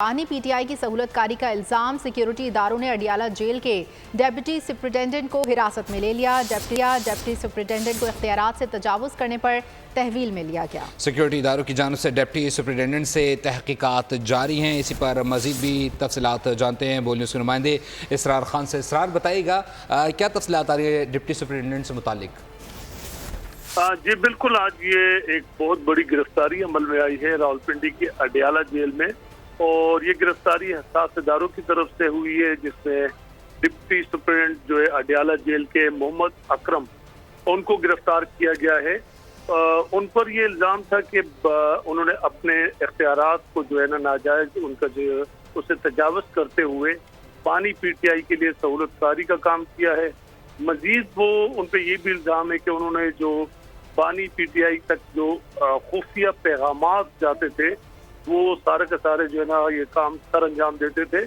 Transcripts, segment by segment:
पानी पीटीआई की सहूलत कारी का इल्जाम, सिक्योरिटी इदारों ने अडियाला जेल के डेप्यूटी सुपरिटेंडेंट को हिरासत में ले लिया। डेप्टी सुपरिटेंडेंट को इख्तियारात से तजावुज करने पर तहवील में लिया गया। सिक्योरिटी इदारों की जानिब से डिप्टी सुपरिटेंडेंट से तहकीकात जारी हैं। इसी पर मजीद भी तफसीलात जानते हैं बोल न्यूज़ के नुमाइंदे इसरार खान से। इसरार बताइएगा क्या तफसीलात आ रही है डिप्टी सुपरिटेंडेंट से मुतालिक? जी बिल्कुल, आज ये एक बहुत बड़ी गिरफ्तारी अमल में आई है रावलपिंडी की अडियाला जेल में, और ये गिरफ्तारी हसास इदारों की तरफ से हुई है, जिसमें डिप्टी सुपरिटेंडेंट जो है अडियाला जेल के मोहम्मद अकरम, उनको गिरफ्तार किया गया है। उन पर ये इल्ज़ाम था कि उन्होंने अपने इख्तियारात को जो है ना नाजायज उनका जो उसे तजावज़ करते हुए पानी पीटीआई के लिए सहूलत कारी का काम किया है। मजीद वो उन पर ये भी इल्ज़ाम है कि उन्होंने जो पानी पीटीआई तक जो खुफिया पैगामात जाते थे वो सारे के सारे जो है ना ये काम सर अंजाम देते थे।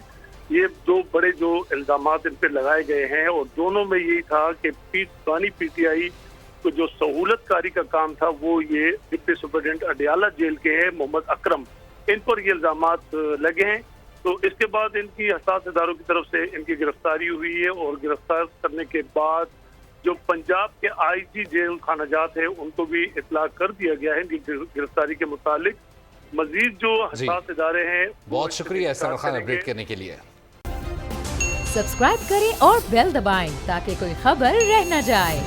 ये दो बड़े जो इल्ज़ामात इन पे लगाए गए हैं, और दोनों में यही था कि पानी पीटीआई को जो सहूलत कारी का काम था वो ये डिप्टी सुपरिटेंडेंट अडियाला जेल के हैं मोहम्मद अकरम, इन पर ये इल्ज़ामात लगे हैं। तो इसके बाद इनकी हसास इदारों की तरफ से इनकी गिरफ्तारी हुई है, और गिरफ्तार करने के बाद जो पंजाब के आईजी जेल खानाजात है उनको भी इतला कर दिया गया है इनकी गिरफ्तारी के मुतालिक। मजीद जो हसास इदारे हैं। बहुत शुक्रिया इसरार खान अपडेट करने के लिए। सब्सक्राइब करें और बेल दबाएं ताकि कोई खबर रह न जाए।